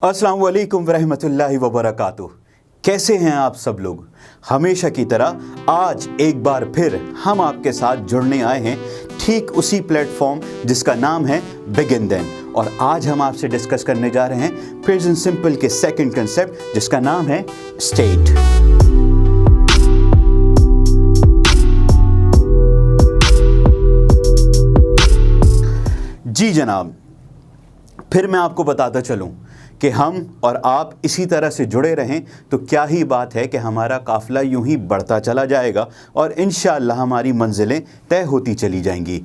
अस्सलाम वालेकुम वरहमतुल्लाहि वबरकातुह। कैसे हैं आप सब लोग? हमेशा की तरह आज एक बार फिर हम आपके साथ जुड़ने आए हैं ठीक उसी प्लेटफॉर्म जिसका नाम है बिगिन देन। और आज हम आपसे डिस्कस करने जा रहे हैं प्रेजेंट सिंपल के सेकंड कंसेप्ट जिसका नाम है स्टेट। जी जनाब, फिर मैं आपको बताता चलूं कि हम और आप इसी तरह से जुड़े रहें तो क्या ही बात है कि हमारा काफ़िला यूं ही बढ़ता चला जाएगा और इंशाअल्लाह हमारी मंजिलें तय होती चली जाएंगी।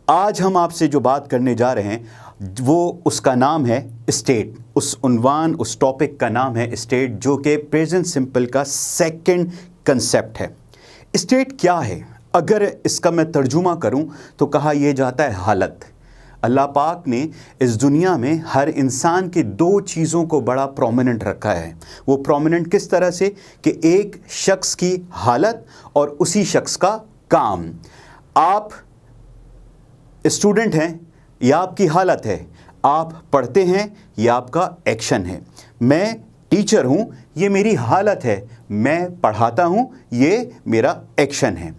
आज हम आपसे जो बात करने जा रहे हैं वो उसका नाम है स्टेट। उस टॉपिक का नाम है स्टेट, जो कि प्रेजेंट सिंपल का सेकंड कंसेप्ट है। स्टेट क्या है? अगर इसका मैं तर्जुमा करूं तो कहा यह जाता है हालत। अल्लाह पाक ने इस दुनिया में हर इंसान की दो चीज़ों को बड़ा प्रोमिनेंट रखा है। वो प्रोमिनेंट किस तरह से कि एक शख्स की हालत और उसी शख्स का काम। आप स्टूडेंट हैं, यह आपकी हालत है। आप पढ़ते हैं, यह आपका एक्शन है। मैं टीचर हूँ, ये मेरी हालत है। मैं पढ़ाता हूँ, ये मेरा एक्शन है।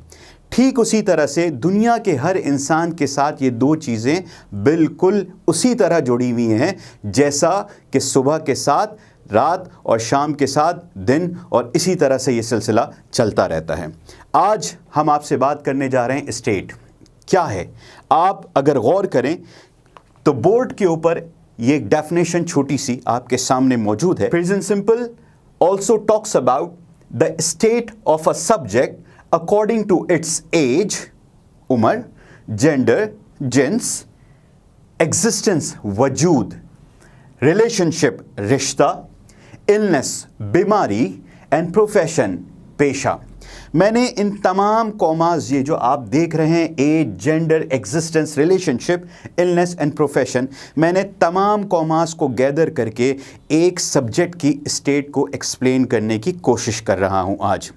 ठीक उसी तरह से दुनिया के हर इंसान के साथ ये दो चीज़ें बिल्कुल उसी तरह जुड़ी हुई हैं जैसा कि सुबह के साथ रात और शाम के साथ दिन, और इसी तरह से ये सिलसिला चलता रहता है। आज हम आपसे बात करने जा रहे हैं स्टेट क्या है। आप अगर गौर करें तो बोर्ड के ऊपर ये डेफिनेशन छोटी सी आपके सामने मौजूद है। Present simple also talks about the state of a subject according to its age, उम्र, gender, जिन्स, existence, वजूद, relationship, रिश्ता, illness, बीमारी, and profession, पेशा। मैंने इन तमाम कॉमास, ये जो आप देख रहे हैं, age, gender, existence, relationship, illness and profession, मैंने तमाम कॉमास को गैदर करके एक सब्जेक्ट की स्टेट को एक्सप्लेन करने की कोशिश कर रहा हूँ आज।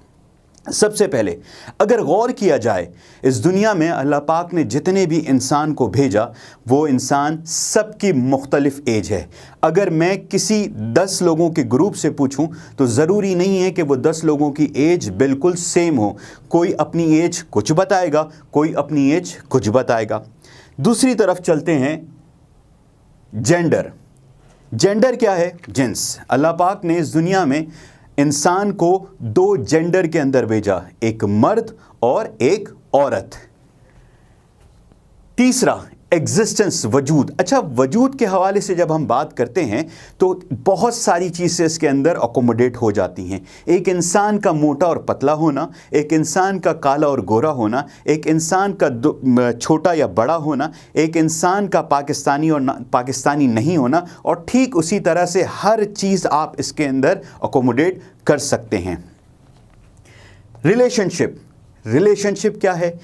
सबसे पहले अगर गौर किया जाए, इस दुनिया में अल्लाह पाक ने जितने भी इंसान को भेजा वो इंसान सबकी मुख्तलिफ एज है। अगर मैं किसी 10 लोगों के ग्रुप से पूछूं तो ज़रूरी नहीं है कि वो 10 लोगों की एज बिल्कुल सेम हो। कोई अपनी एज कुछ बताएगा, कोई अपनी एज कुछ बताएगा। दूसरी तरफ चलते हैं, जेंडर। जेंडर क्या है? जिन्स। अल्लाह पाक ने इस दुनिया में इंसान को दो जेंडर के अंदर भेजा, एक मर्द और एक औरत। तीसरा एग्जिस्टेंस, वजूद। अच्छा, वजूद के हवाले से जब हम बात करते हैं तो बहुत सारी चीज़ें इसके अंदर अकोमोडेट हो जाती हैं। एक इंसान का मोटा और पतला होना, एक इंसान का काला और गोरा होना, एक इंसान का छोटा या बड़ा होना, एक इंसान का पाकिस्तानी और पाकिस्तानी नहीं होना, और ठीक उसी तरह से हर चीज़ आप इसके अंदर अकोमोडेट कर सकते हैं। रिलेशनशिप। रिलेशनशिप क्या है?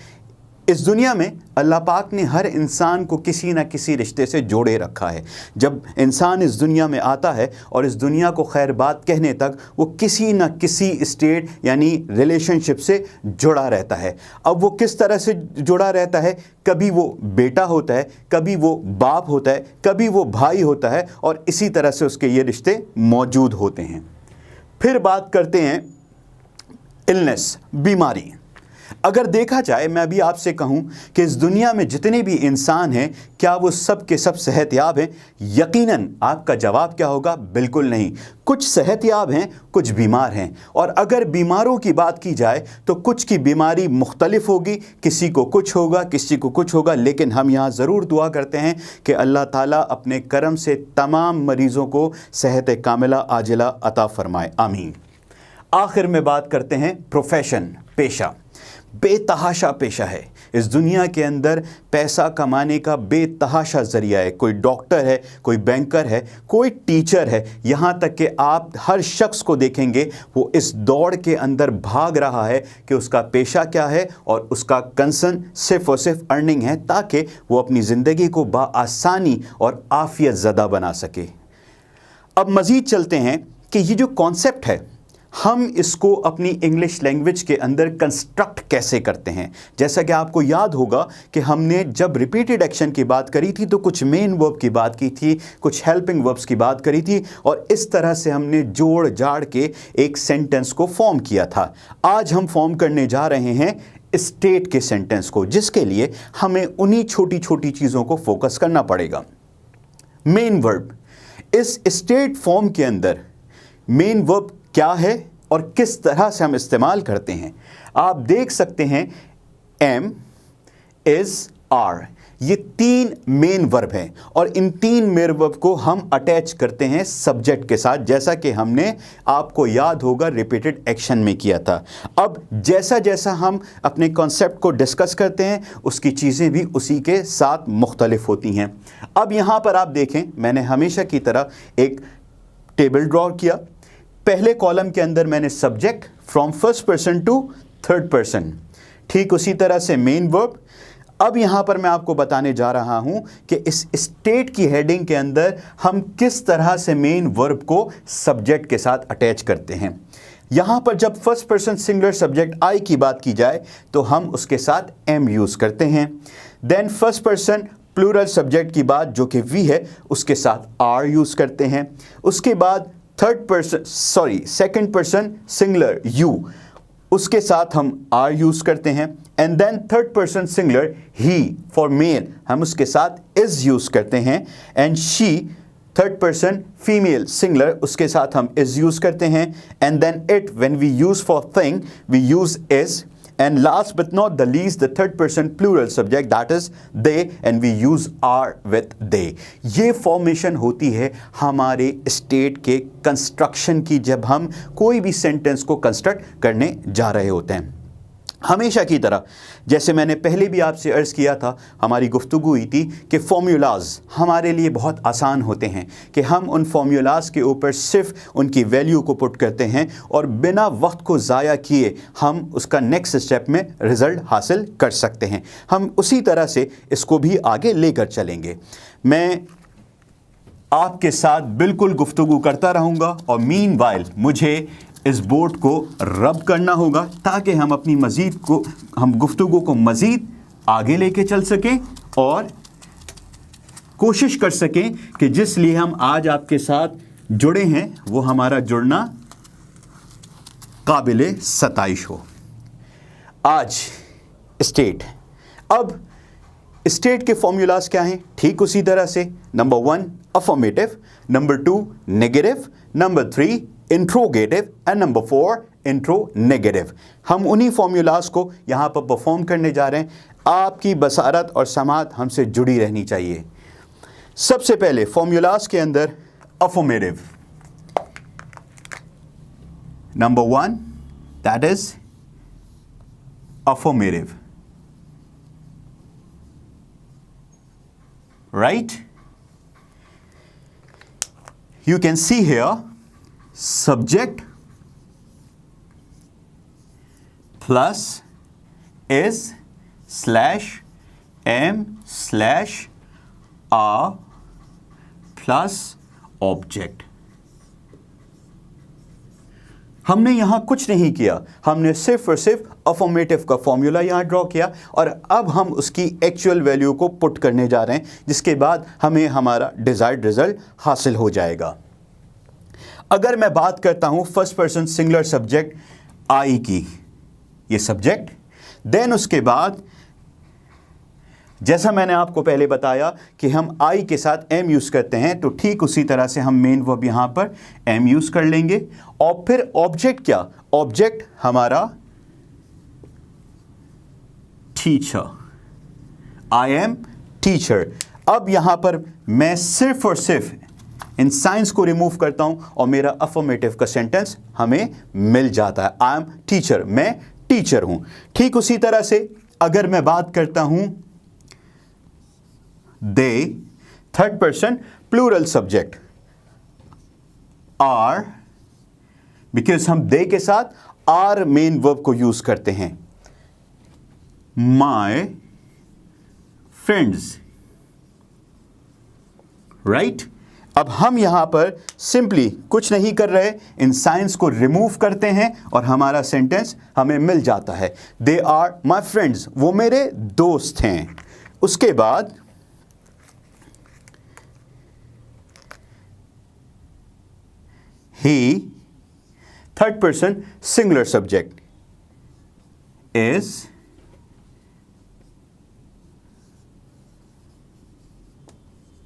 इस दुनिया में अल्लाह पाक ने हर इंसान को किसी न किसी रिश्ते से जोड़े रखा है। जब इंसान इस दुनिया में आता है और इस दुनिया को खैर बात कहने तक वो किसी न किसी स्टेट यानी रिलेशनशिप से जुड़ा रहता है। अब वो किस तरह से जुड़ा रहता है? कभी वो बेटा होता है, कभी वो बाप होता है, कभी वो भाई होता है, और इसी तरह से उसके ये रिश्ते मौजूद होते हैं। फिर बात करते हैं इलनेस, बीमारी। अगर देखा जाए, मैं अभी आपसे कहूं कि इस दुनिया में जितने भी इंसान हैं क्या वो सब के सब सेहतयाब हैं? यकीनन आपका जवाब क्या होगा? बिल्कुल नहीं। कुछ सेहतयाब हैं, कुछ बीमार हैं। और अगर बीमारों की बात की जाए तो कुछ की बीमारी मुख्तलिफ होगी, किसी को कुछ होगा, किसी को कुछ होगा। लेकिन हम यहाँ ज़रूर दुआ करते हैं कि अल्लाह ताला अपने करम से तमाम मरीज़ों को सेहत कामिला आजिला अता फ़रमाए, आमीन। आखिर में बात करते हैं प्रोफेशन, पेशा। बेतहाशा पेशा है। इस दुनिया के अंदर पैसा कमाने का बेतहाशा ज़रिया है। कोई डॉक्टर है, कोई बैंकर है, कोई टीचर है, यहाँ तक कि आप हर शख्स को देखेंगे वो इस दौड़ के अंदर भाग रहा है कि उसका पेशा क्या है, और उसका कंसर्न सिर्फ़ और सिर्फ अर्निंग है ताकि वो अपनी ज़िंदगी को बाआसानी और आफियत ज़दा बना सके। अब मज़ीद चलते हैं कि ये जो कॉन्सेप्ट है हम इसको अपनी इंग्लिश लैंग्वेज के अंदर कंस्ट्रक्ट कैसे करते हैं। जैसा कि आपको याद होगा कि हमने जब रिपीटेड एक्शन की बात करी थी तो कुछ मेन वर्ब की बात की थी, कुछ हेल्पिंग वर्ब्स की बात करी थी, और इस तरह से हमने जोड़ जाड़ के एक सेंटेंस को फॉर्म किया था। आज हम फॉर्म करने जा रहे हैं स्टेट के सेंटेंस को, जिसके लिए हमें उन्हीं छोटी छोटी चीज़ों को फोकस करना पड़ेगा। मेन वर्ब, इस स्टेट फॉर्म के अंदर मेन वर्ब क्या है और किस तरह से हम इस्तेमाल करते हैं। आप देख सकते हैं एम, इज, आर, ये 3 मेन वर्ब हैं और इन 3 मेन वर्ब को हम अटैच करते हैं सब्जेक्ट के साथ, जैसा कि हमने आपको याद होगा रिपीटेड एक्शन में किया था। अब जैसा जैसा हम अपने कॉन्सेप्ट को डिस्कस करते हैं उसकी चीज़ें भी उसी के साथ मुख्तलिफ होती हैं। अब यहाँ पर आप देखें, मैंने हमेशा की तरह एक टेबल ड्रॉ किया। पहले कॉलम के अंदर मैंने subject from first person to third person, ठीक उसी तरह से मेन वर्ब। अब यहां पर मैं आपको बताने जा रहा हूं कि इस स्टेट की हेडिंग के अंदर हम किस तरह से मेन वर्ब को सब्जेक्ट के साथ अटैच करते हैं। यहां पर जब first person singular subject I की बात की जाए तो हम उसके साथ एम यूज करते हैं। Then first person plural subject की बात जो कि वी है उसके साथ आर यूज करते हैं। उसके बाद सेकंड पर्सन सिंगुलर यू, उसके साथ हम आर यूज करते हैं। And then third person singular he for male, हम उसके साथ इज यूज करते हैं। And she third person female singular, उसके साथ हम इज यूज करते हैं। And then it, when we use for thing we use is. And last but not the least, the third person plural subject, that is they, and we use are with they. ये formation होती है हमारे state के construction की जब हम कोई भी सेंटेंस को कंस्ट्रक्ट करने जा रहे होते हैं। हमेशा की तरह जैसे मैंने पहले भी आपसे अर्ज़ किया था, हमारी गुफ्तगू हुई थी कि फॉर्मूलाज हमारे लिए बहुत आसान होते हैं कि हम उन फॉर्मूलाज के ऊपर सिर्फ उनकी वैल्यू को पुट करते हैं और बिना वक्त को ज़ाया किए हम उसका नेक्स्ट स्टेप में रिज़ल्ट हासिल कर सकते हैं। हम उसी तरह से इसको भी आगे लेकर चलेंगे। मैं आपके साथ बिल्कुल गुफ्तगू करता रहूँगा और मीनवाइल मुझे इस बोर्ड को रब करना होगा ताकि हम अपनी हम गुफ्तगू को मज़ीद आगे लेके चल सकें और कोशिश कर सकें कि जिस लिए हम आज आपके साथ जुड़े हैं वो हमारा जुड़ना काबिले सताइश हो। आज स्टेट, अब स्टेट के फॉर्मूलाज क्या हैं? ठीक उसी तरह से number 1 affirmative, number 2 negative, number 3 interrogative and number 4 इंट्रोनेगेटिव। हम उन्हीं फॉर्मूलाज को यहां पर परफॉर्म करने जा रहे हैं। आपकी बसारत और समात हमसे जुड़ी रहनी चाहिए। सबसे पहले फॉर्मूलाज के अंदर affirmative, number 1 that is affirmative, right? You can see here subject plus is slash am slash are plus object। हमने यहां कुछ नहीं किया, हमने सिर्फ और सिर्फ अफर्मेटिव का फॉर्मूला यहां ड्रॉ किया और अब हम उसकी एक्चुअल वैल्यू को पुट करने जा रहे हैं, जिसके बाद हमें हमारा डिजायर्ड रिजल्ट हासिल हो जाएगा। अगर मैं बात करता हूं first person singular subject I की, ये सब्जेक्ट, देन उसके बाद जैसा मैंने आपको पहले बताया कि हम आई के साथ एम यूज करते हैं, तो ठीक उसी तरह से हम मेन वर्ब यहां पर एम यूज कर लेंगे। और फिर ऑब्जेक्ट क्या? ऑब्जेक्ट हमारा टीचर, आई एम टीचर। अब यहां पर मैं सिर्फ और सिर्फ इन साइंस को रिमूव करता हूं और मेरा अफर्मेटिव का सेंटेंस हमें मिल जाता है, आई एम टीचर, मैं टीचर हूं। ठीक उसी तरह से अगर मैं बात करता हूं they, third person plural subject, are, because हम they के साथ are main verb को यूज करते हैं, my friends, right? अब हम यहां पर सिंपली कुछ नहीं कर रहे, इन साइंस को रिमूव करते हैं और हमारा सेंटेंस हमें मिल जाता है। दे आर माई फ्रेंड्स, वो मेरे दोस्त हैं। उसके बाद he, third person singular subject, is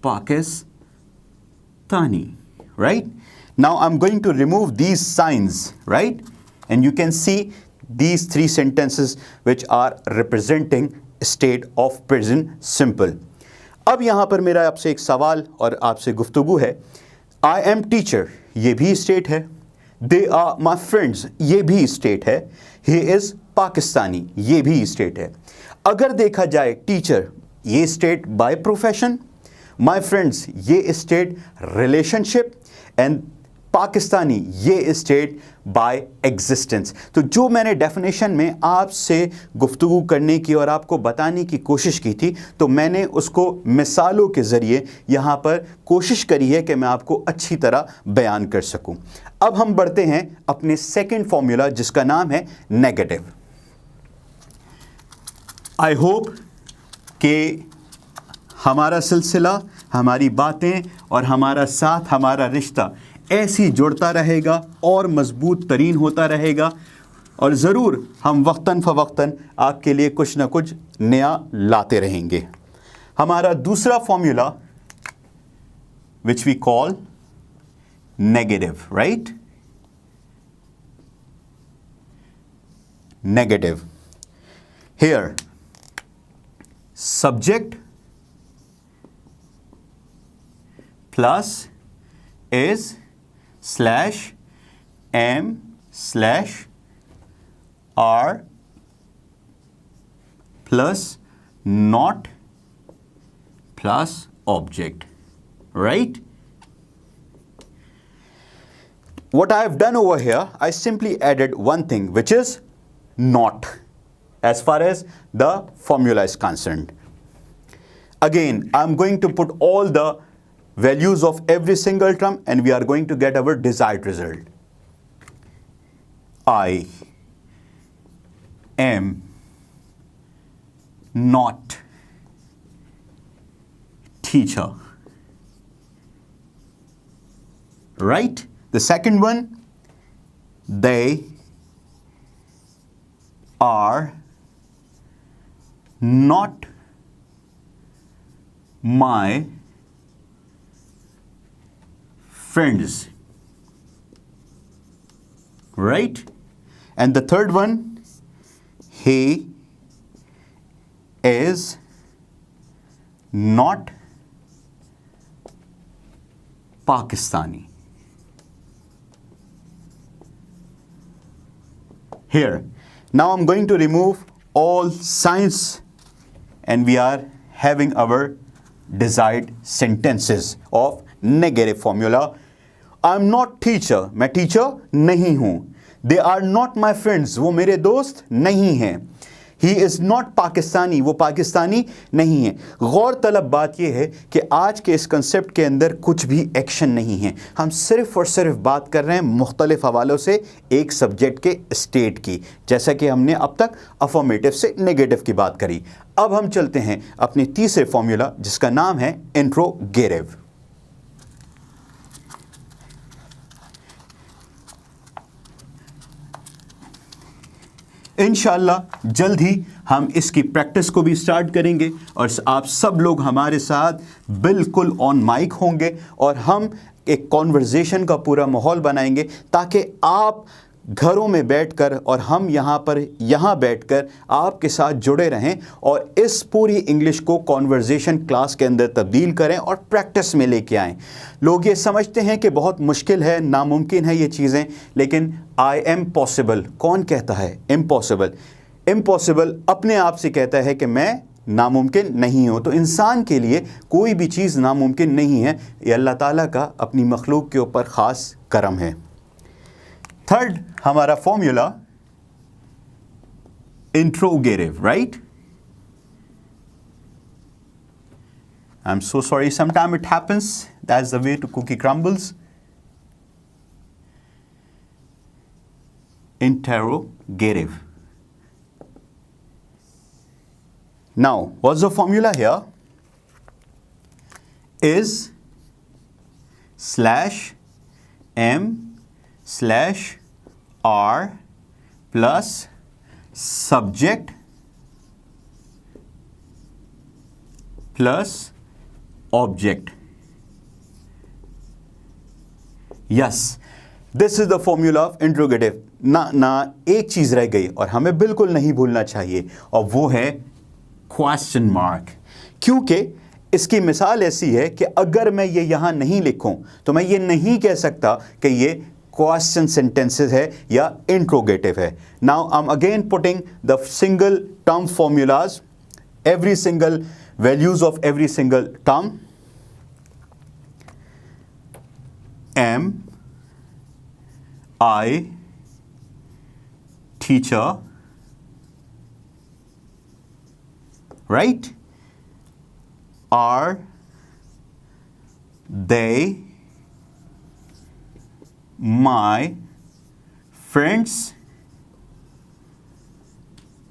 Pakistani, right? Now I'm going to remove these signs, right? And you can see these three sentences which are representing state of present simple. अब यहां पर मेरा आपसे एक सवाल और आपसे गुफ्तगू है। I am teacher, ये भी स्टेट है। They are my friends, ये भी स्टेट है। He is Pakistani, ये भी स्टेट है। अगर देखा जाए टीचर ये state by profession, my friends ये स्टेट रिलेशनशिप, एंड पाकिस्तानी ये स्टेट बाय एग्जिस्टेंस। तो जो मैंने डेफिनेशन में आपसे गुफ्तगू करने की और आपको बताने की कोशिश की थी, तो मैंने उसको मिसालों के ज़रिए यहाँ पर कोशिश करी है कि मैं आपको अच्छी तरह बयान कर सकूँ। अब हम बढ़ते हैं अपने सेकंड फॉर्मूला जिसका नाम है नेगेटिव। आई होप कि हमारा सिलसिला, हमारी बातें और हमारा साथ, हमारा रिश्ता ऐसी जुड़ता रहेगा और मजबूत तरीन होता रहेगा, और ज़रूर हम वक्तन फ़वक्तन आपके लिए कुछ ना कुछ नया लाते रहेंगे। हमारा दूसरा formula which we call negative, right? Negative. Here subject plus is slash am slash are plus not plus object, right? What I have done over here, I simply added one thing, which is not, as far as the formula is concerned. Again, I'm going to put all the values of every single term and we are going to get our desired result. I am not teacher, right? The second one, they are not my friends, right? And the third one, he is not Pakistani. Here, now I'm going to remove all signs and we are having our desired sentences of negative formula. I'm not teacher, मैं teacher नहीं हूँ। They are not my friends, वो मेरे दोस्त नहीं हैं। He is not Pakistani, वो पाकिस्तानी नहीं है। गौर तलब बात यह है कि आज के इस कंसेप्ट के अंदर कुछ भी एक्शन नहीं है। हम सिर्फ और सिर्फ बात कर रहे हैं मुख्तलिफ हवालों से एक सब्जेक्ट के स्टेट की, जैसा कि हमने अब तक अफर्मेटिव से नेगेटिव की बात करी। अब हम चलते हैं अपने तीसरे फॉर्मूला जिसका नाम है इंट्रोगेटिव। इंशाअल्लाह जल्द ही हम इसकी प्रैक्टिस को भी स्टार्ट करेंगे और आप सब लोग हमारे साथ बिल्कुल ऑन माइक होंगे और हम एक कॉन्वर्जेशन का पूरा माहौल बनाएंगे ताकि आप घरों में बैठकर और हम यहाँ बैठकर आपके साथ जुड़े रहें और इस पूरी इंग्लिश को कॉन्वर्जेशन क्लास के अंदर तब्दील करें और प्रैक्टिस में लेके आएं। लोग ये समझते हैं कि बहुत मुश्किल है, नामुमकिन है ये चीज़ें, लेकिन आई एम पॉसिबल कौन कहता है? इम्पॉसिबल। इम्पॉसिबल अपने आप से कहता है कि मैं नामुमकिन नहीं हूँ। तो इंसान के लिए कोई भी चीज़ नामुमकिन नहीं है। ये अल्लाह ताला का अपनी मखलूक के ऊपर ख़ास करम है। थर्ड हमारा formula interrogative, right? I am so sorry, sometime it happens That's the way to cookie crumbles. Interrogative. Now, what's the formula here? Is /m/r plus subject plus object. Yes, this is the formula of interrogative. ना एक चीज रह गई और हमें बिल्कुल नहीं भूलना चाहिए, और वो है क्वेश्चन मार्क। क्योंकि इसकी मिसाल ऐसी है कि अगर मैं ये यहां नहीं लिखूं तो मैं ये नहीं कह सकता कि ये क्वेश्चन सेंटेंसेस है या इंट्रोगेटिव है। Now I am again putting the single term formulas, every single values of every single term. Am I teacher, right? Are they my friends,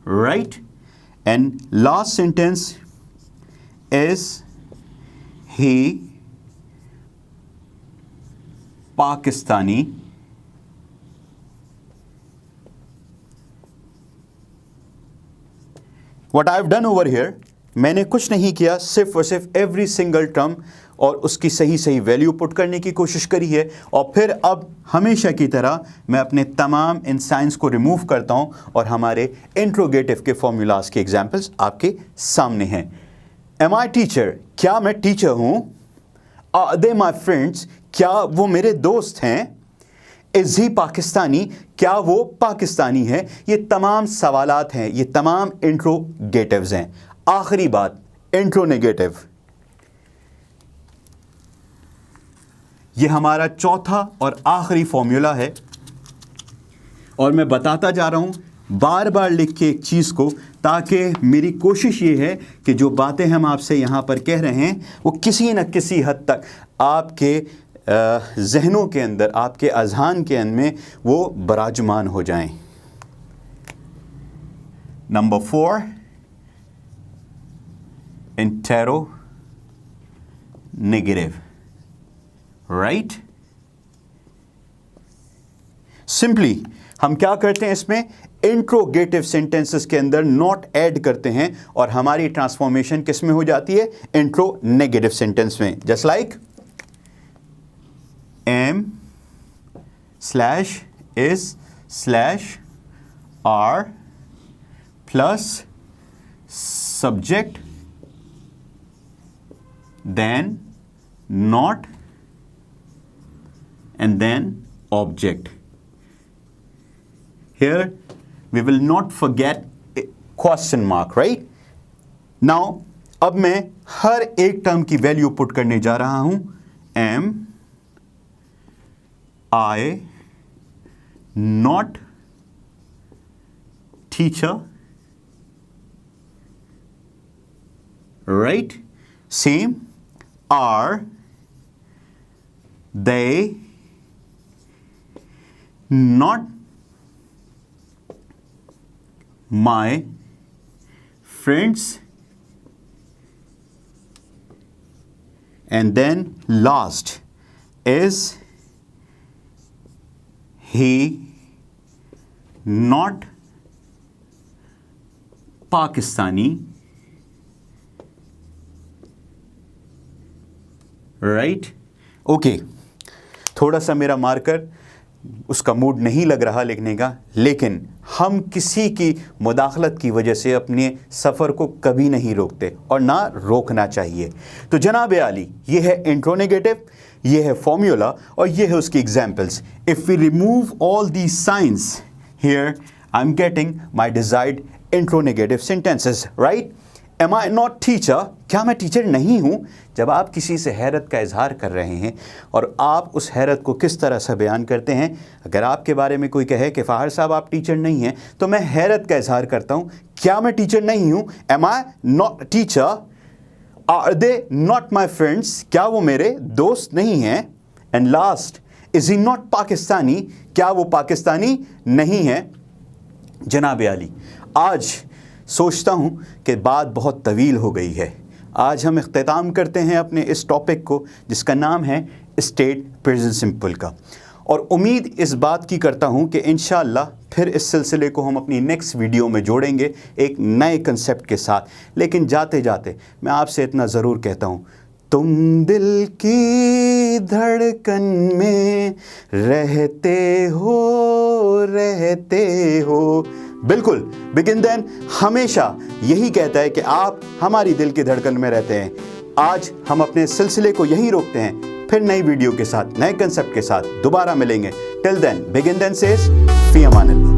right? And last sentence, is he Pakistani? What I've done over here, मैंने कुछ नहीं किया, सिर्फ और सिर्फ every single term और उसकी सही सही वैल्यू पुट करने की कोशिश करी है, और फिर अब हमेशा की तरह मैं अपने तमाम इन साइंस को रिमूव करता हूं और हमारे इंट्रोगेटिव के फॉर्मूलाज के एग्जांपल्स आपके सामने हैं। एम आई टीचर, क्या मैं टीचर हूं? आर दे माई फ्रेंड्स, क्या वो मेरे दोस्त हैं? इज ही पाकिस्तानी, क्या वो पाकिस्तानी है? ये तमाम सवालात हैं, ये तमाम इंट्रोगेटिव्स हैं। आखिरी बात, इंट्रोनेगेटिव, ये हमारा चौथा और आखिरी फॉर्मूला है, और मैं बताता जा रहा हूं बार बार लिख के एक चीज़ को, ताकि मेरी कोशिश ये है कि जो बातें हम आपसे यहाँ पर कह रहे हैं वो किसी न किसी हद तक आपके जहनों के अंदर, आपके अज़हान के अंदर में वो बराजमान हो जाएं। Number 4, इंटेरोनेगेटिव, right? सिंपली हम क्या करते हैं, इसमें इंट्रोगेटिव सेंटेंसेस के अंदर नॉट ऐड करते हैं और हमारी ट्रांसफॉर्मेशन किस में हो जाती है? इंट्रोनेगेटिव सेंटेंस में। Just like am/is/r plus subject then not and then object. Here we will not forget a question mark, right? Now अब मैं हर एक टर्म की वैल्यू पुट करने जा रहा हूं। am I not teacher, right? Same. Are they not my friends? And then last, is he not Pakistani, right? Okay, थोड़ा सा मेरा मार्कर उसका मूड नहीं लग रहा लिखने का, लेकिन हम किसी की मुदाखलत की वजह से अपने सफ़र को कभी नहीं रोकते और ना रोकना चाहिए। तो जनाब आली, ये है इंट्रोनेगेटिव, ये है फॉर्मूला और ये है उसकी examples. If we remove all the signs here, I am getting my desired interronegative sentences, right? Am I not teacher, क्या मैं टीचर नहीं हूँ? जब आप किसी से हैरत का इजहार कर रहे हैं और आप उस हैरत को किस तरह से बयान करते हैं, अगर आपके बारे में कोई कहे कि फ़ाहर साहब आप टीचर नहीं हैं, तो मैं हैरत का इजहार करता हूँ, क्या मैं टीचर नहीं हूँ? Am I not teacher? Are they not my friends, क्या वो मेरे दोस्त नहीं हैं? And last, is he not Pakistani, क्या वो पाकिस्तानी नहीं है? जनाब आली, आज सोचता हूँ कि बात बहुत तवील हो गई है। आज हम इख्तिताम करते हैं अपने इस टॉपिक को जिसका नाम है स्टेट प्रेजेंट सिंपल का, और उम्मीद इस बात की करता हूँ कि इंशाअल्लाह फिर इस सिलसिले को हम अपनी नेक्स्ट वीडियो में जोड़ेंगे एक नए कंसेप्ट के साथ। लेकिन जाते जाते मैं आपसे इतना ज़रूर कहता हूँ, तुम दिल की धड़कन में रहते हो। बिल्कुल, बिगिन देन हमेशा यही कहता है कि आप हमारी दिल की धड़कन में रहते हैं। आज हम अपने सिलसिले को यहीं रोकते हैं, फिर नई वीडियो के साथ, नए कंसेप्ट के साथ दोबारा मिलेंगे। टिल देन, बिगिन देन सेज, फी अमान अल्लाह।